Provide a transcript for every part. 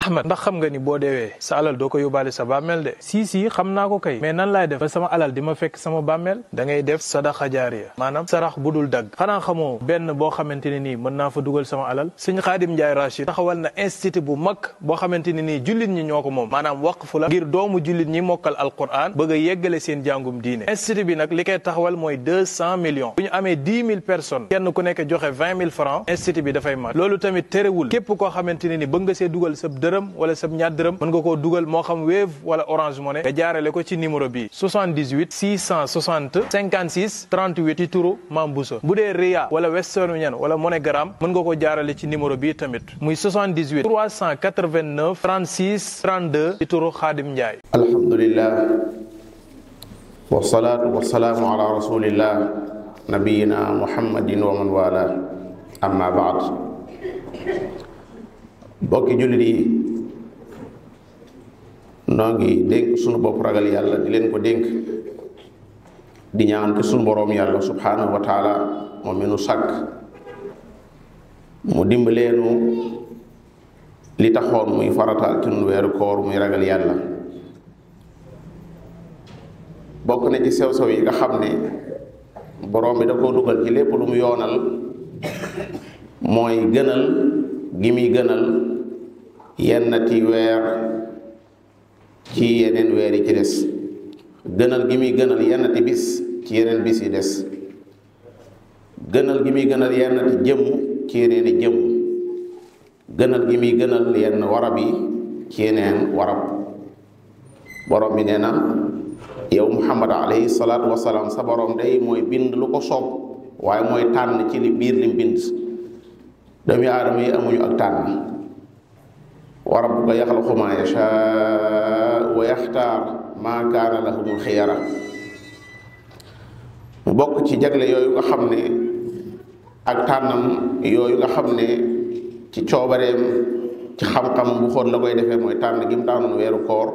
Ahmed ndax xam nga ni boo deewee sa alal doo ko yóbbaale sa bàmmeel de. si xam naa ko kay mais nan laay def ba sama alal di ma fekk sama bàmmeel. da ngay def sadaxa jaariya maanaam sarax bu dul dagg. xanaa xamoo benn boo xamante ne nii mën naa fa dugal sama alal. Sëñ Xaadim Njaay Rachid taxawal na institut bu mag boo xamante ne nii jullit ñi ñoo ko moom maanaam waqfu la ngir doomu jullit ñi mokkal alquran bëgg a yeggale seen jàngum diine. institut bi nag li koy taxawal mooy 200 millions bu ñu amee 10 000 personnes kenn ku nekk joxe 20 000 francs institut bi dafay mat. loolu tamit terewul képp koo xamante ne ni bëgg nga see dugal sab dërëm wala sab ñaar dërëm mën nga koo dugal moo xam Wave wala Orange Money nga jaarale ko ci numéro bi 78 660 56 38 ci turu Mame Bousso. bu dee Ria wala Western Union wala MoneyGram mën nga ko jaarale ci numéro bi tamit muy 78 389 36 32 ci turu Xaadim Njaay. alhamdulillah wasalaatu wasalaamu ala rasulillah nabiyina muhammadin wa man wala amma baad. bokki jullit yi noo ngi dénk sunu bopp ragal yàlla di leen ko dénk di ñaan ci sunu boroom yàlla subhanahu wa taala moom mi nu sàkk mu dimbaleenu li taxoon muy farataal ci nun weeru koor muy ragal yàlla. bokk na ci sew-sew yi nga xam ne boroom bi da koo dugal ci lépp lu mu yoonal mooy gënal gi muy gënal yennati weer ci yeneen weer yi ci des, gënal gi muy gënal yennati bis ci yeneen bis yi des, gënal gi muy gënal yennati jëmm ci yeneen i jëmm, gënal gi muy gënal yenn warab yi ci yeneen warab. borom bi nee na yow Muhammad alayhi salaatu wasalaam sa borom day mooy bind lu ko soob waaye mooy tànn ci li biir lim bind. doomi aadama yi amuñu ak tànn. wa rabbuka yaxluqu maa yashaa wa yaxtaar maa kaana lahumul xiyara. mu bokk ci jagle yooyu nga xam ne ak tànnam yooyu nga xam ne ci coobareem ci xam-xam bu xóot la koy defee mooy tànn gi mu tànnoon weeru koor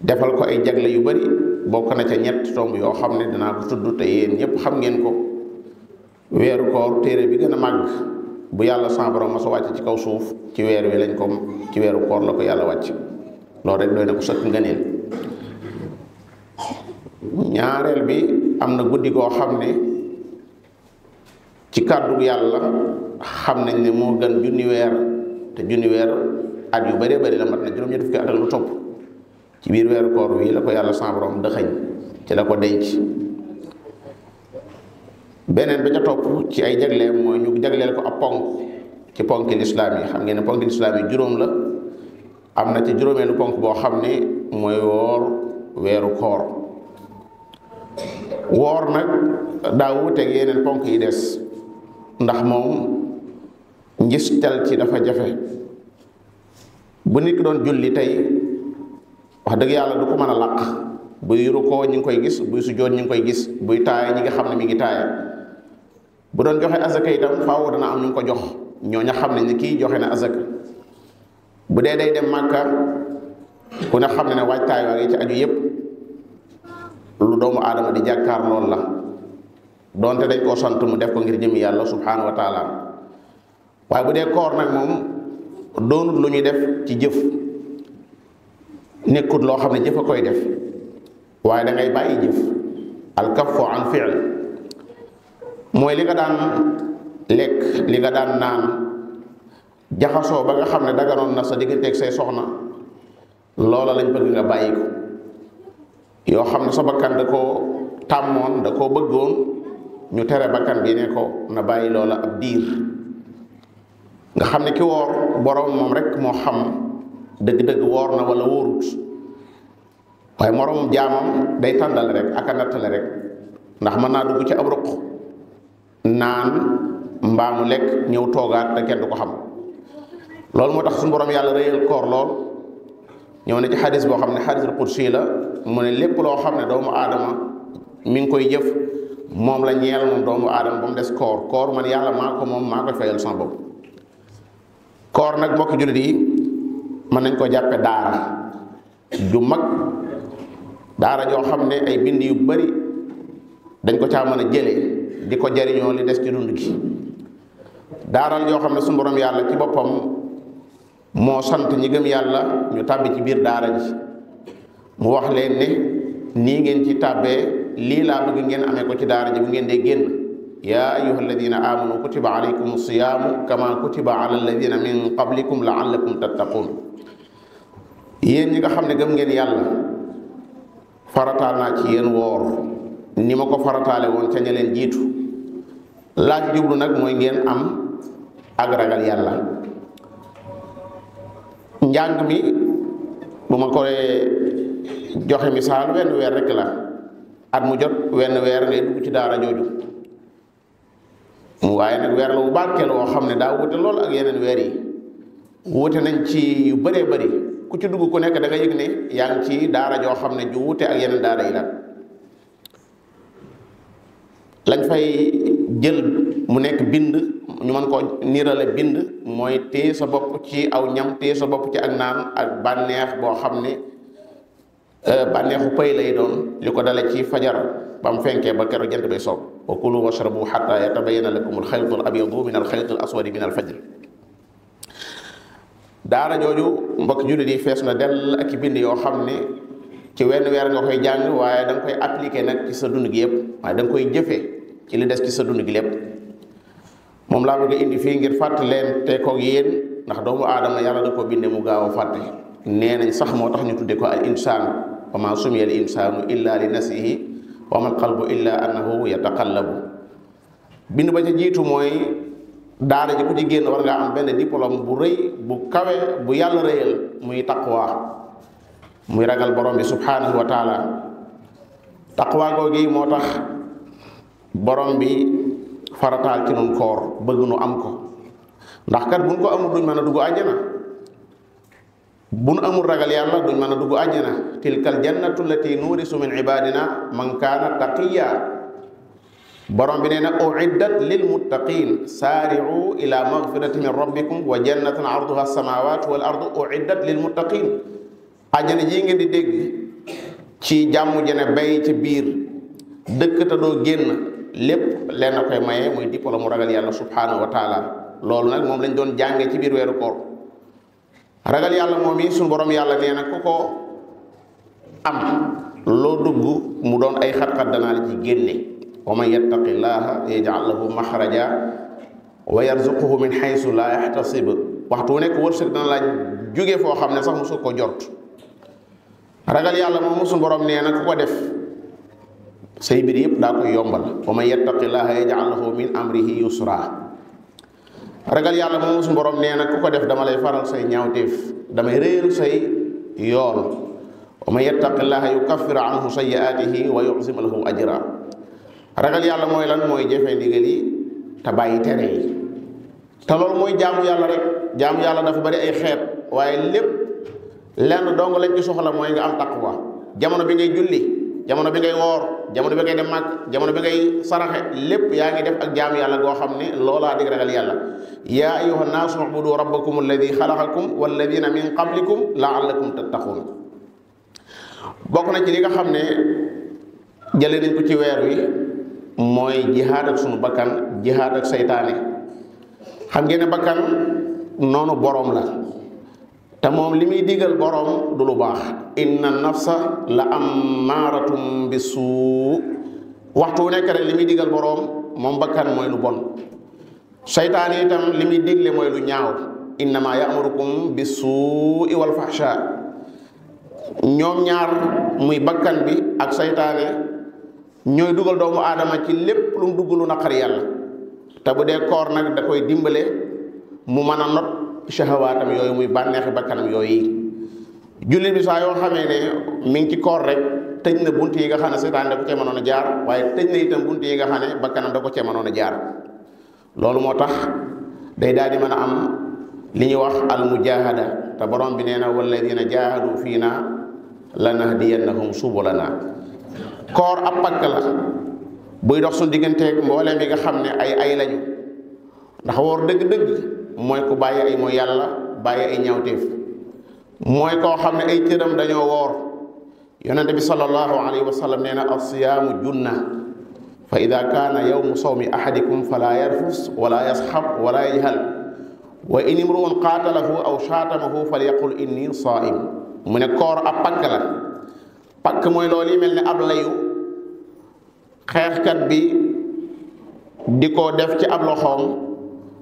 defal ko ay jagle yu bari. bokk na ca ñett tomb yoo xam ne dinaa ko tudd te yéen ñépp xam ngeen ko. weeru koor téere bi gën a màgg bu yàlla sa borom ma sa wàcc ci kaw suuf ci weer wi lañ ko ci weeru koor la ko yàlla wàcc. loolu rek doy na ko sëkk ngëneel. ñaareel bi am na guddi koo xam ne ci kàddu yàlla xam nañ ne moo gën junni weer te junni weer at yu bari bari la mat na juróom-ñetti fukki at ak lu topp. ci biir weeru koor wi la ko yàlla sa borom dëxëñ ci la ko denc. beneen ba ca topp ci ay jagleem mooy ñu jagleel ko ab ponk ci ponki lislaam yi. xam ngeen ne ponki lislaam yi juróom la. am na ci juróomeelu ponk boo xam ne mooy woor weeru koor. woor nag daa wuuteeg yeneen ponk yi des ndax moom njistal ci dafa jafe. bu nit ki doon julli tey wax dëgg yàlla du ko mën a làq. buy rukkoo ñi ngi koy gis, buy sujjóot ñi ngi koy gis, buy taaya ñi nga xam ne mi ngi taaya. bu doon joxe azaka itam faaw dana am ñu ko jox ñooña xam ne ni kii joxe na azaka. bu dee day dem màkka ku ne xam ne waajtaay waa ngi ci aju yépp lu doomu aadama di jàkkaar lool la. donte dañ koo sant mu def ko ngir jëmi yàlla subhanahu wa taala. waaye bu dee koor nag moom doonut lu ñuy def ci jëf, nekkut loo xam ne jëf a koy def waaye da ngay bàyyi jëf. alkaffu an fi'l mooy li nga daan lekk, li nga daan naan, jaxasoo ba nga xam ne daganoon na sa digganteeg say soxna, loola lañ bëgg nga bàyyi ko. yoo xam ne sa bakkan da koo tàmmoon, da koo bëggoon, ñu tere bakkan bi ne ko na bàyyi loola ab diir. nga xam ne ki woor boroom moom rek moo xam dëgg-dëgg woor na wala wóorut. waaye moroomum jaamam day tàndal rek ak a nattale rek, ndax mën naa dugg ci ab ruq naan mbaamu lekk ñëw toogaat te kenn du ko xam. loolu moo tax suñu borom yàlla rëyal koor lool. ñëw na ci xadis boo xam ne xadisul qudsi la, mu ne lépp loo xam ne doomu aadama mi ngi koy jëf moom la ñeel moom doomu aadama ba mu des koor. koor man yàlla maa ko moom, maa koy fayal sama bopp. koor nag mbokki jullit yi mën nañ ko jàppe daara ju mag, daara joo xam ne ay bind yu bari dañ ko caa mën a jële di ko jariñoo li des ci dund gi. daaral yoo xam ne suñu borom yàlla ci boppam moo sant ñi gëm yàlla ñu tàbbi ci biir daara ji mu wax leen ne nii ngeen ci tàbbee lii laa bëgg ngeen amee ko ci daara ji bu ngeen dee génn yaa ayyuha alladina amanu kutiba alaykum siyaamu kama kutiba ala alladina min qablikum laallakum tattaqun yéen ñi nga xam ne gëm ngeen yàlla farataal naa ci yéen woor ni ma ko farataale woon ca ña leen jiitu laaj jublu nag mooy ngeen am ak ragal yàlla. njàng mi bu ma koy joxe misaal wenn weer rek la at mu jot wenn weer ngay dugg ci daara jooju waaye nag weer la bu barkeel woo xam ne daa wute lool ak yeneen weer yi wute nañ ci yu bëree bëri ku ci dugg ku nekk da nga yëg ne yaa ngi ci daara joo xam ne ju wute ak yeneen daara yi la lañ fay jël mu nekk bind ñu mën koo niirale bind mooy téye sa bopp ci aw ñam téye sa bopp ci ak naan ak bànneex boo xam ne bànneexu pay lay doon li ko dale ci fajar ba mu fenkee ba keroog jant bay soog wa kulu washrabu xatta yatabayana lakum alxaytu al abyadu min alxayti al aswadi min alfajr. daara jooju mbokk jullit yi fees na dell ak i bind yoo xam ne ci wenn weer nga koy jàng waaye da nga koy appliqué nag ci sa dund gi yëpp waaye da nga koy jëfee ci li des ci sa dund gi lépp. moom laa bëgg a indi fii ngir fàtte leen te koog yéen ndax doomu aadama yàlla da ko binde mu gaaw a fàtte nee nañ sax moo tax ñu tudde ko al insaan wa ma sumiya al insaanu illa li nafsihi wa ma al qalbu illa annahu yataqallabu. bind ba ca jiitu mooy daara ji ku ci génn war ngaa am benn diplôme bu rëy bu kawe bu yàlla rëyal muy taqwa muy ragal borom bi subhanahu wa taala. taqwa googi moo tax borom bi farataal ci nun koor bëgg nu am ko ndax kat buñ ko amul duñ mën a dugg àjjana buñ amul ragal yàlla duñ mën a dugg àjjana tilkal jannatu allati nuurisu min ibadina man kaana taqiya. borom bi nee na uiddat lil muttaqin saari'u ila magfirati min rabbikum wa jannatin arduha as-samawatu wal ardu uiddat lil muttaqin. àjjana jii ngeen di dégg ci jàmm jene bay ci biir dëkk te doo génn lépp leen na koy maye muy diplôme mu ragal yàlla subhanahu wa taala. loolu nag moom lañ doon jànge ci biir weeru koor. ragal yàlla moom yi suñu borom yàlla nee na ku ko am loo dugg mu doon ay xat-xat danaa la ci génne. wa man yattaqillaha yaj'al lahu maxraja wa yarzuquhu min haysu la yahtasib. waxtu wu nekk wërsëg dana la jóge foo xam ne sax mosu ko jort. ragal yàlla moom suñu borom nee na ku ko def say mbir yëpp daa koy yombal. wa man yattaqillaha yaj'al lahu min amrihi yusra. ragal yàlla moom suñu borom nee na ku ko def dama lay faral say ñaawteef damay réyal say yool. wa man yattaqillaha yukaffir anhu sayyi'atihi wa yu'zim lahu ajra. ragal yàlla mooy lan mooy jëfe ndigal yi te bàyyi tere yi te loolu mooy jaamu yàlla rek. jaamu yàlla dafa bari ay xeet waaye lépp lenn dong lañ ci soxla mooy nga am taqwa. jamono bi ngay julli jamono bi ngay woor jamono bi ngay dem màgg jamono bi ngay saraxe lépp yaa ngi def ak jaamu yàlla goo xam ne loolaa dig ragal yàlla. yaa ayyuha nnaasu ubudu rabbakum alladi xalaqakum walladina min qablikum laallakum tattaqun. bokk na ci li nga xam ne jëlee nañ ko ci weer wi mooy jihaad ak sunu bakkan jihaad ak saytaane. xam ngeen ne bakkan noonu boroom la te moom li muy digal boroom du lu baax. inna nafsa la ammaratum bisu. waxtu wu nekk rek li muy digal boroom moom bakkan mooy lu bon. saytaane itam li muy digle mooy lu ñaaw. innama ya'murukum bisu'i wal fahsha. ñoom ñaar muy bakkan bi ak saytaane ñooy dugal doomu aadama ci lépp lu mu dugg lu naqari yàlla. te bu dee koor nag da koy dimbale mu mën a not shahawaatam yooyu muy bànneexi bakkanam yooyu. jullit bi saa yoo xamee ne mi ngi ci koor rek tëj na bunt yi nga xam ne seytaan da ko cee mënoon a jaar waaye tëj na itam bunt yi nga xam ne bakkanam da ko cee mënoon a jaar. loolu moo tax day daal di mën a am li ñuy wax al mujahada te borom bi nee na walladina jahadu fiina lanahdiyannahum subulana. koor ab pakk la buy dox suñu digganteeg mbooleem yi nga xam ne ay lañu ndax woor dëgg-dëgg mooy ku bàyyi ay mooy yàlla bàyyi ay ñaawteef. mooy koo xam ne ay cëram dañoo woor. yonente bi sallallahu alayhi wa sallam nee na as-siyaamu junna fa ida kaana yawmu sawmi ahadikum fala yarfus wala yasxab wala yajhal wa in imruun qaatalahu aw shaatamahu falyaqul inni saa'im. mu ne koor ab pakk la. pakk mooy loolu yi mel ne ab layu xeexkat bi di ko def ci ab loxoom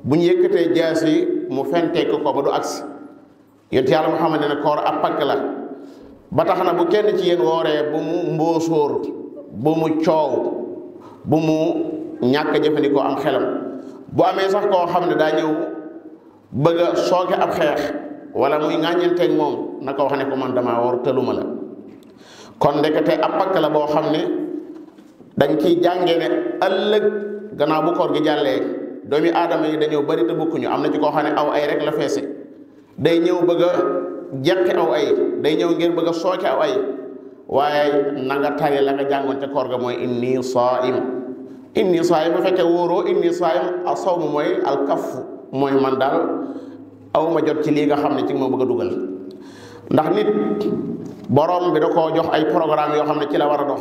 bu ñu yëkkatee jaasi mu fenteek ko ba du agsi. yonent yàlla Muhammad ne koor ab pakk la. ba tax na bu kenn ci yéen wooree bu mu mbóosóor bu mu coow bu mu ñàkk jëfandikoo am xelam. bu amee sax koo xam ne daa ñëw bëgg a sooke ab xeex wala muy ŋàññanteeg moom na ko wax ne ko man damaa war tëluma la. kon ndekete ab pakk la boo xam ne dañ ciy jàngee ne ëllëg gannaaw bu koor gi jàllee doomi aadama yi dañoo bari te bokkuñu. am na ci koo xam ne aw ay rek la feese, day ñëw bëgg a jeqi aw ay, day ñëw ngir bëgg a sooke aw ay, waaye na nga tari la nga jàngoon ca koor ga mooy inni saa'im. inni saa'im bu fekkee wóoroo inni saa'im a sawmu mooy alkafu mooy man daal aw ma jot ci lii nga xam ne ci moo bëgg a dugal. ndax nit borom bi da koo jox ay programme yoo xam ne ci la war a dox.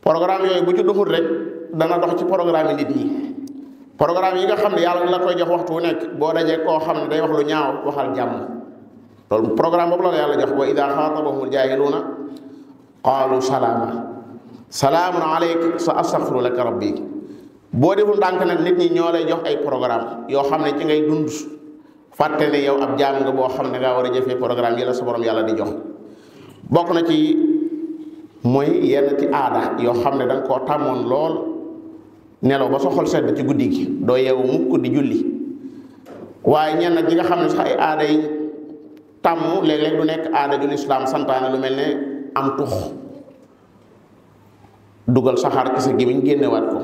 programme yooyu bu ci doxul rek dana dox ci programme yi nit ñi. programme yi nga xam ne yàlla la koy jox waxtu wu nekk boo dajee koo xam ne day wax lu ñaaw waxal jàmm. loolu programme boobu la yàlla jox wa idaa xaatabahumul jaahiluuna qaalu salaama salaamun aleyk sa astaghfiru laka rabbi. boo deful ndànk nag nit ñi ñoo lay jox ay programme yoo xam ne ci ngay dund fàtte ne yow ab jaam nga boo xam ne ngaa war a jëfee programme yi la sa borom yàlla di jox. bokk na ci mooy yenn ci aada yoo xam ne danga koo tàmmoon lool nelaw ba sa xol sedd ci guddi gi doo yeewu mukk di julli. waaye ñenn nag ñi nga xam ne sax ay aada yi tàmm léeg-léeg du nekk aada ju lislaam santaane lu mel ne am tux, dugal saxaar ci sa gémmiñ génnewaat ko,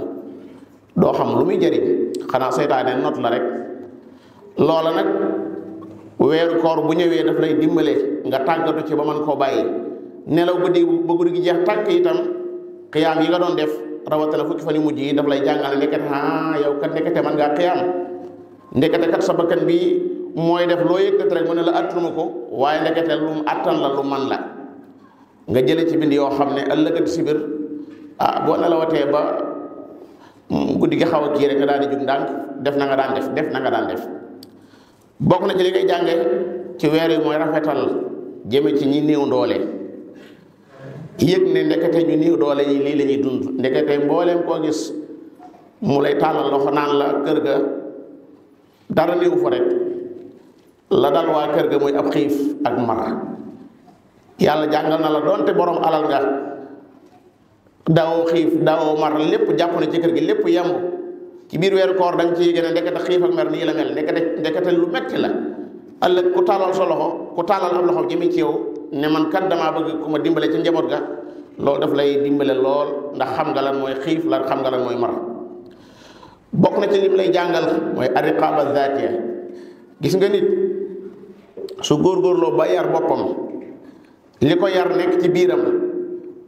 doo xam lu muy jëriñ, xanaa seytaane not la rek. loola nag weeru koor bu ñëwee daf lay dimbale nga tàggatu ci ba mën koo bàyyi. nelaw guddi ba guddi gi jeex tàkk itam xiyaam yi nga doon def rawatina fukki fan yu mujj yi daf lay jàngale ndekete yow kat ndekete man ngaa xiyaam, ndekete kat sa bakkan bi mooy def loo yëkkati rek mu ne la attunu ko, waaye ndekete lu mu attan la lu man la. nga jële ci bind yoo xam ne ëllëgati si biir boo nelawatee ba guddi gi xaw a kii rek nga daal di jug ndànk def na nga daan def. bokk na ci li ngay jànge ci weer yi mooy rafetal jëme ci ñi néew doole. yëg ne ndekete ñu néew doole yi lii la ñuy dund. ndekete mbooleem koo gis mu lay tàllal loxo naan la kër ga dara néew fa rek la dal waa kër ga mooy ab xiif ak mar. yàlla jàngal na la doonte borom alal nga daawoo xiif daawoo mar lépp jàpp na ci kër gi lépp yemb. ci biir weeru koor dañ ci gën a ndekete xiif ak mer nii la mel, ndekete lu metti la. ëllëg ku tàllal sa loxo ku tàllal am loxo jëmi ci yow ne man kat damaa bëgg ku ma dimbale ci njaboot ga, loolu daf lay dimbale lool ndax xam nga lan mooy xiif la xam nga lan mooy mar. bokk na ci lim lay jàngal mooy ariqaaba zaatiya. gis nga nit su góorgóorloo ba yar boppam, li ko yar nekk ci biiram,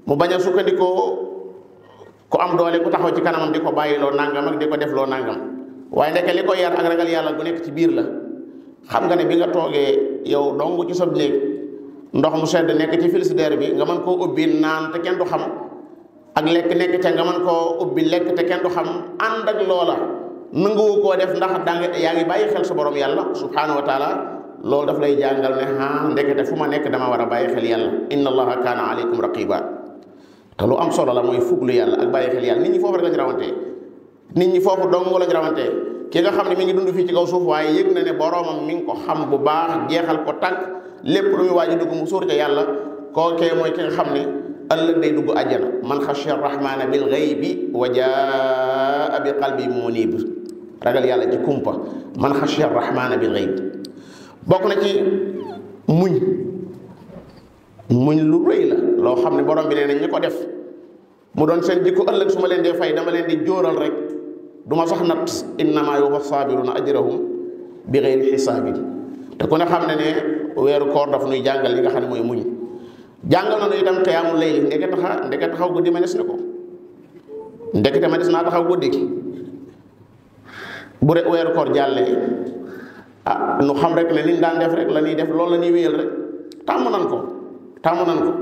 mu bañ a sukkandikoo ku am doole ku taxaw ci kanamam di ko bàyyiloo nangam ak di ko defloo nangam, waaye ndeke li ko yar ak ragal yàlla gu nekk ci biir la. xam nga ne bi nga toogee yow dong ci sob néeg ndox mu sedd nekk ci frigidaire bi nga mën koo ubbi naan te kenn du xam, ak lekk nekk ca nga mën koo ubbi lekk te kenn du xam, ànd ak loola nanguwu koo def ndax yaa ngi bàyyi xel sa borom yàlla subhanahu wa taala. loolu daf lay jàngal ne ndekete fu ma nekk dama war a bàyyi xel yàlla. inna allaha kaana aleykum raqiba. te lu am solo la mooy fuglu yàlla ak bàyyi xel yàlla. nit ñi foofu rek lañ rawantee, nit ñi foofu dong lañ rawantee. ki nga xam ne mi ngi dund fii ci kaw suuf waaye yëg na ne boroomam mi ngi ko xam bu baax, jeexal ko tàkk, lépp lu muy waaj a dugg mu sóor ca yàlla, kookee mooy ki nga xam ne ëllëg day dugg àjjana. man xashiya rahmaana bil ghaybi wa jaa bi qalbi munib. ragal yàlla ci kumpa. man xashiya rahmaana bil ghaybi. bokk na ci muñ lu rëy la loo xam ne borom bi nee nañ ñi ko def mu doon seen jikko ëllëg su ma leen dee fay dama leen di jóoral rek du ma sax nat. innamaa yuwaffa saabiruna ajrahum bi ghayri xisaabin. te ku ne xam ne ne weeru koor daf nuy jàngal li nga xam ne mooy muñ. jàngal na nu itam qiyaamul layli. ndeke taxaw guddi ma des na ko, ndekete ma des naa taxaw guddi bu rek weeru koor jàllee nu xam rek ne liñ daan def rek la ñuy def loolu la ñuy wéyal rek. tàmm nan ko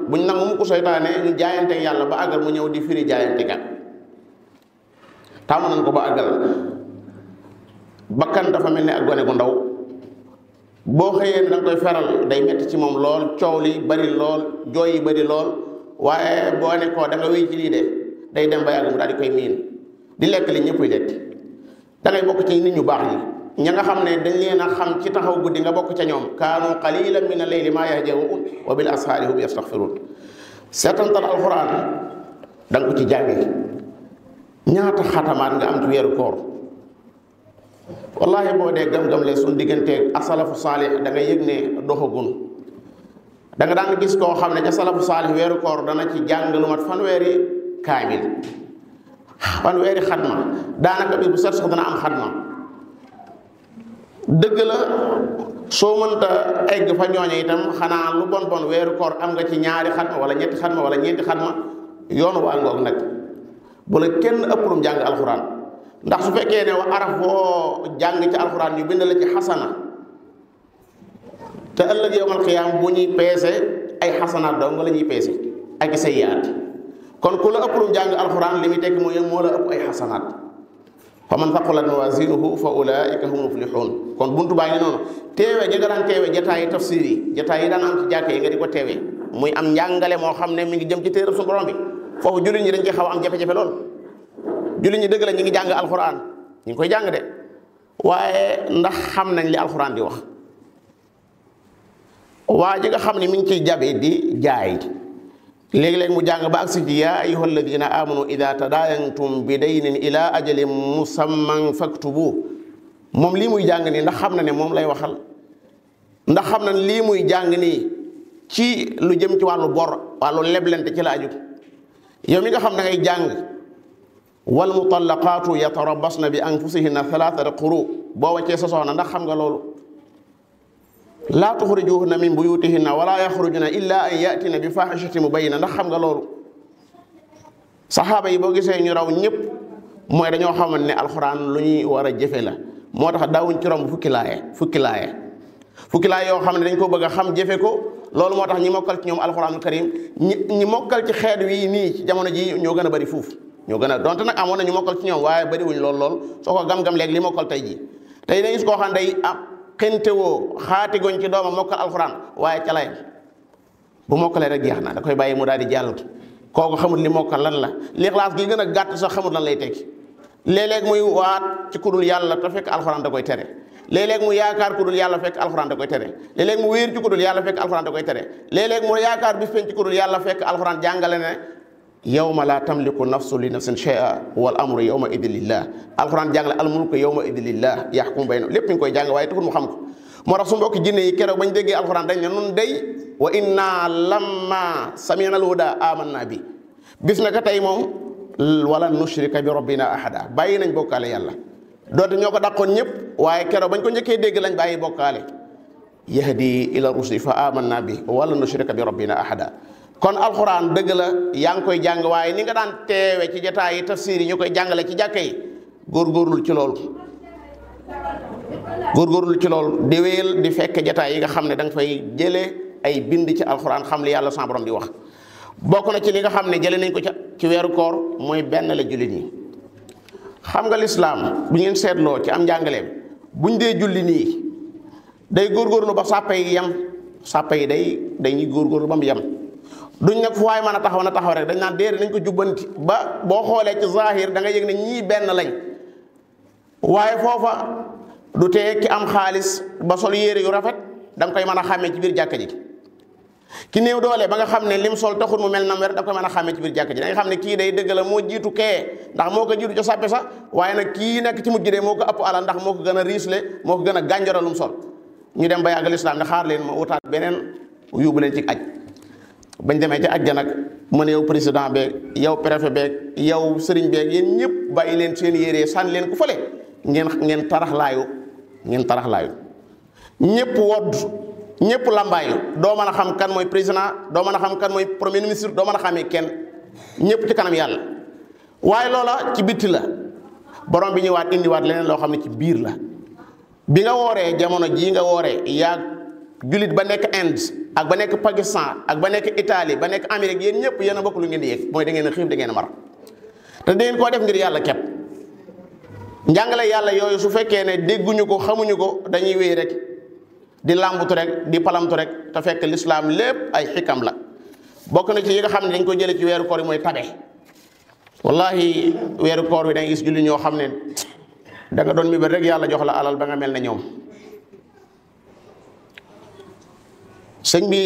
buñ nangu mu ko seytaane ñu jaayante yàlla ba àggal mu ñëw di firi jaayante ga. tàmm nan ko ba àggal. bakkan dafa mel ni ak gone gu ndaw boo xëyee da nga koy feral day metti ci moom lool, coow li bari lool, jooy yi bari lool, waaye boo ne ko da nga wéy ci lii de day dem ba yàgg mu daal di koy miin di lekk li ñëpp lekk. da ngay bokk ci nit ñu baax ñi ña nga xam ne dañ leen a xam ci taxaw guddi nga bokk ca ñoom. kaanu qalilan min al-layli maa yahjaun wa bil ashaari hum yastaghfiruun. seetantal alxuraan da nga ko ci jàngee. ñaata xatamaat nga am ci weeru koor wallahi boo dee gam-gam le suñ digganteeg asalafu saalih da nga yëg ne doxagun. da nga daan gis koo xam ne ca salafu saalih weeru koor dana ci jàng lu mat fanweeri kaamil, fanweeri xatma, daanaka bi bu set sax dana am xatma. dëgg la soo mënta egg fa ñooñe itam xanaa lu bon bon weeru koor am nga ci ñaari xatma wala ñetti xatma wala ñeenti xatma. yoonu waa ngoog nag bu la kenn ëppalum jàng alxuraan, ndax su fekkee ne araf boo jàng ci alxuraan ñu bind la ci xasana, te ëllëg yawmal qiyaam bu ñuy peese ay xasanaat dong la ñuy peese ak i sayyiaat. kon ku la ëppalum jàng alxuraan li muy tekk mooy moo la ëpp ay xasanaat. fa man thaqulat mawaaziinuhu fa ulaa'ika hum muflihuun. kon buntu baa ngi noonu teewe gi nga daan teewe jataayi tafsiir yi, jataay yi daan am ci jàkka yi nga di ko teewee muy am njàngale moo xam ne mi ngi jëm ci téere suñu borom bi. foofu jullit ñi dañ koy xaw am jafe-jafe lool. jullit ñi dëgg la ñu ngi jàng alxuraan, ñu ngi koy jàng de, waaye ndax xam nañ li alxuraan di wax. waa ji nga xam ne mi ngi ciy jabe di jaay léegi-léegi mu jàng ba agsi ci yaa ayyuha alladina amanu ida tadayantum bi daynin ila ajalin musamman faktubu. moom lii muy jàng nii ndax xam na ne moom lay waxal, ndax xam na lii muy jàng nii ci lu jëm ci wàllu bor, wàllu leblente ci la aju. yow mi nga xam ne ngay jàng wal mutallaqaatu yatarabbasna bi anfusihinna thalathata quru, boo wàccee sa soxna ndax xam nga loolu. laa tuxrijuhunna min buyutihinna wala yaxrujuna illa an yatina bi fahishatin mubayyina, ndax xam nga loolu. saxaaba yi boo gisee ñu raw ñëpp mooy dañoo xamoon ne alxuraan lu ñuy war a jëfe la, moo tax daawuñ ci romb fukki laaye yoo xam ne dañ ko bëgg a xam jëfe ko. loolu moo tax ñi mokkal ci ñoom alxuraanul karim ñi mokkal ci xeet wi nii ci jamono ji ñoo gën a bari fuuf, ñoo gën a donte nag amoon na ñu mokkal ci ñoom waaye bari wuñ lool soo ko gam-gam léegi li mokkal tey ji tey dañu gis koo xam ne day xentewoo xaati goñ ci doomam mokkal alxuraan waaye ca layam bu mokkalee rek jeex na da koy bàyyi mu daal di jàll. kooku xamul li mokkal lan la, lixlaas gi gën a gàtt sax xamul lan lay tekki. léeg-léeg muy waat ci kudul yàlla te fekk alxuraan da koy tere, léeg-léeg mu yaakaar kudul yàlla fekk alxuraan da koy tere, léeg-léeg mu wéer ci kudul yàlla fekk alxuraan da koy tere, léeg-léeg mu yaakaar bis penc ci kudul yàlla fekk alxuraan jàngale ne yawma la tamliku nafsun li nafsin shay'a wal amru yawma idin lillah. alxuraan jàngale al mulku yawma idin lillah yaxkum bayna, lépp ñu koy jàng waaye taxul mu xam ko. moo tax su mbokki jinne yi keroog bañ déggee alxuraan dañ ne nun day wa inna lamma sami'na al-huda amanna bi. bis na ka tey moom wala nushrika bi rabbina ahada, bàyyi nañ bokkaale yàlla. doonte ñoo ko dàqoon ñëpp waaye keroog bañ ko njëkkee dégg lañ bàyyi bokkaale. yahdi ila rusdi fa amanna bi wala nushrika bi rabbina ahada. kon alxuraan dëgg la yaa ngi koy jàng waaye ni nga daan teewe ci jotaay yi tafsir yi ñu koy jàngale ci jàkka yi góorgóorlu ci loolu. góorgóorlu ci loolu di wéyal di fekk jotaay yi nga xam ne da nga fay jëlee ay bind ci alxuraan xam li yàlla sa borom di wax. bokk na ci li nga xam ne jëlee nañ ko ci weeru koor mooy benn la jullit ñi. xam nga lislaam bu ngeen seetloo ci am njàngaleem buñ dee julli nii day góorgóorlu ba sàppa yi yem, sàppa yi dañuy góorgóorlu ba mu yem. duñ nag fu waay mën a taxaw na taxaw rek dañ naan déedéet nañ ko jubbanti ba boo xoolee ci zahir da nga yëg ne ñii benn lañ. waaye foofa du tee ki am xaalis ba sol yére yu rafet da nga koy mën a xàmmee ci biir jàkka ji. ki néew doole ba nga xam ne lim sol taxul mu mel nam wer da nga koy mën a xàmmee ci biir jàkka ji da nga xam ne kii day dëgg la moo jiitu kee ndax moo ko jiitu ca sàppe sax waaye nag kii nekk ci mujj de moo ko ëpp alal ndax moo ko gën a riisle moo ko gën a gànjoro lu mu sol. ñu dem ba yàgg lislaam ne xaar leen ma wutaat beneen yóbbu leen ci aj. bañ demee ci aj ja nag mu ne yow président beeg yow préfet beeg yow sëriñ beeg yéen ñëpp bàyyi leen seen yére sànni leen ku fële ngeen taraxlaayu ñëpp wodd ñëpp lambaayu doo mën a xam kan mooy président doo mën a xam kan mooy premier ministre doo mën a xamee kenn ñëpp ci kanam yàlla. waaye loola ci bitti la borom bi ñëwaat indiwaat leneen loo xam ne ci biir la. bi nga wooree jamono jii nga wooree yaa jullit ba nekk Inde ak ba nekk Pakistan ak ba nekk Italie ba nekk Amérique yéen ñëpp yéen a bokk lu ngeen di yëg mooy da ngeen a xiif da ngeen a mar te da ngeen koo def ngir yàlla képp njàngale yàlla yooyu su fekkee ne dégguñu ko xamuñu ko dañuy wéy rek di làmbutu rek di palamtu rek te fekk lislaam lépp ay xikam la. bokk na ci yi nga xam ne dañ ko jële ci weeru koor yi mooy tabe. wallahi weeru koor bi da nga gis julli ñoo xam ne da nga doon mi ba rek yàlla jox la alal ba nga mel ne ñoom. sëñ bi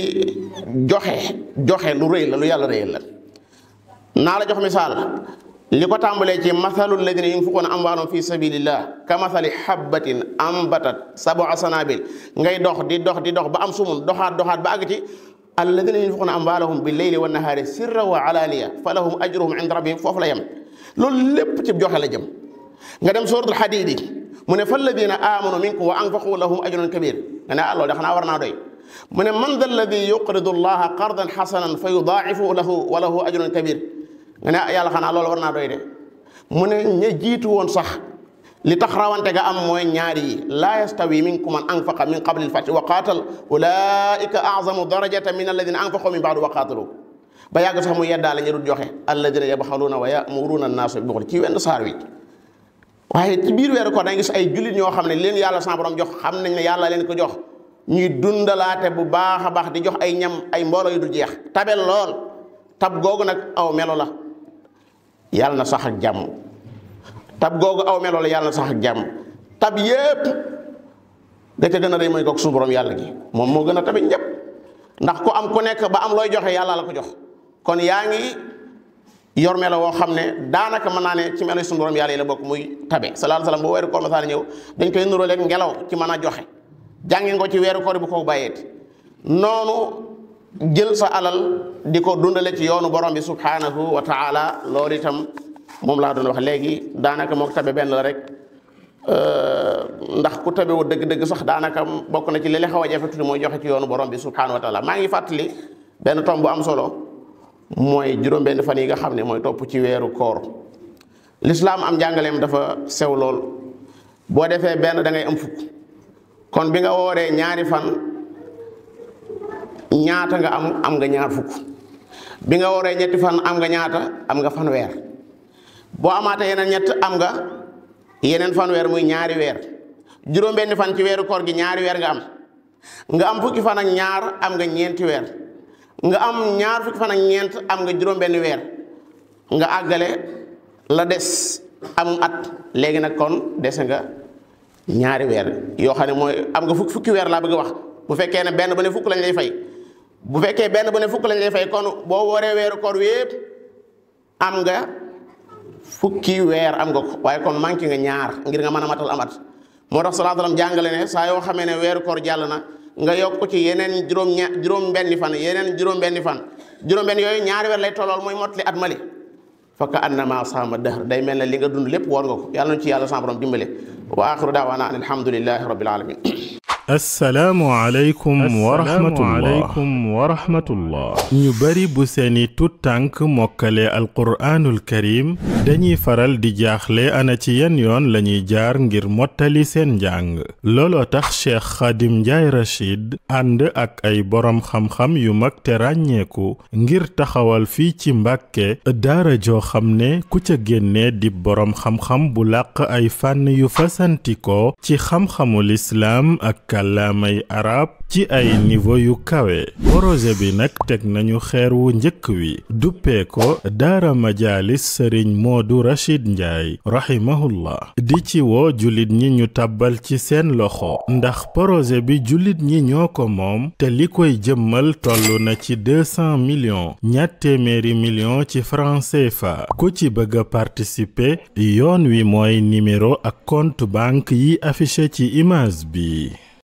joxe lu rëy la lu yàlla rëyal la. naa la jox misaal li ko tàmbalee ci mathalul ladina yunfiquna amwaalahum fi sabilillah ka mathali habbatin ambatat sab'a sanabil ngay dox di dox ba am sumun doxaat ba àgg ci alladina yunfiquna amwaalahum bil layli wan nahaari sirran wa alaaniya falahum ajruhum inda rabbihim foofu la yem. loolu lépp ci joxe la jëm. nga dem suratul Hadiid mu ne falladina amanu minkum wa anfaqu lahum ajrun kabir nga ne loolu da xanaa war naa doy. mu ne man dal ladi yuqridu llaha qardan xasanan fa yudaa'ifu lahu wa lahu ajrun kabir nga ne yàlla xanaa loolu war naa doy de. mu ne ña jiitu woon sax li tax rawante ga am mooy ñaari yi laa yastawi minkum man anfaqa min qabli al-fathi wa qaatal ulaa'ika a'zamu darajatan min alladina anfaqu min ba'du wa qaatalu ba yàgg sax mu yeddaale ñu dul joxe alladina yabxaluuna wa ya'muruuna an-naasa bil buxli ci wenn saar wi. waaye ci biir weeru ko da nga gis ay jullit ñoo xam ne leen yàlla sa borom jox xam nañ ne yàlla leen ko jox ñuy dundalaate bu baax a baax di jox ay ñam ay mbooloo yu du jeex tabel lool tab googu nag aw melo la yàlla na sax ak jàmm. tab googu aw melo la yàlla na sax ak jàmm. tab yépp da ca gën a rëy mooy kooku suñu borom yàlla gi moom moo gën a tabe ñëpp ndax ku am ku nekk ba am looy joxe yàlla la ko jox kon yaa ngi yor melo woo xam ne daanaka mën naa ne ci melo suñu borom yàlla yi la bokk muy tabe. sallallahu alayhi wasallam bu weeru koor masaana ñëw dañ koy nuroo rek ngelaw ci mën a joxe jàngeen ko ci weeru koor bu ko bàyyeeti noonu jël sa alal di ko dundale ci yoonu borom bi subhanahu wa taala loolu itam moom laa doon wax léegi daanaka mook tabe benn la rek ndax ku tabewu dëgg-dëgg sax daanaka bokk na ci li la xaw a jafe tuuti mooy joxe ci yoonu borom bi subhanahu wa taala. maa ngi fàttali benn tomb bu am solo mooy juróom-benn fan yi nga xam ne mooy topp ci weeru koor. lislaam am njàngaleem dafa sew lool boo defee benn da ngay am fukk kon bi nga wooree ñaari fan ñaata nga am nga ñaar fukk bi nga wooree ñetti fan am nga ñaata am nga fanweer boo amaatee yeneen ñett am nga yeneen fanweer muy ñaari weer juróom-benn fan ci weeru koor gi ñaari weer nga am fukki fan ak ñaar am nga ñeenti weer nga am ñaar fukki fan ak ñeent am nga juróom-benn weer nga àggale la des am at léegi nag kon dese nga ñaari weer yoo xam ne mooy am nga fukki weer laa bëgg a wax bu fekkee ne benn bu ne fukk lañ lay fay bu fekkee benn bu ne fukk lañ lay fay kon boo wooree weeru koor wépp am nga fukki weer am nga ko waaye kon manqué nga ñaar ngir nga mën a matal am at moo tax sallallahu alayhi wasallam jàngale ne saa yoo xamee ne weeru koor jàll na nga yokk ci yeneen juróom-benni fan juróom-benn yooyu ñaari weer lay tollool mooy motali at mali fa ka annama saama dahr day mel ne li nga dund lépp woor nga ko yàlla na ci yàlla sa borom dimbale wa axiru daawaana an alhamdulillahi rabbil alamin. assalaamu aleykum wa rahmatullah ñu bari bu seeni tut tànk mokkale alquraanul karim dañuy faral di jaaxle ana ci yan yoon lañuy jaar ngir mottali seen njàng looloo tax Cheikh Khadim Ndiaye Rachid ànd ak ay boroom xam-xam yu mag te ràññeeku ngir taxawal fii ci Mbàkke daara joo xam ne ku ca génne di boroom xam-xam bu làq ay fànn yu fasantikoo ci xam-xamul islaam ak kàllaamay arab ci ay niveau yu kawe projet bi nag teg nañu xeer wu njëkk wi duppee ko daara majaalis sëriñ Moodu Rachid Ndiaye rahimahullah di ci woo jullit ñi ñu tàbbal ci seen loxo ndax projet bi jullit ñi ñoo ko moom te li koy jëmmal toll na ci 200 millions $200 millions ci francs CFA ku ci bëgg a participer yoon wi mooy numéro ak compte banque yi affiché ci image bi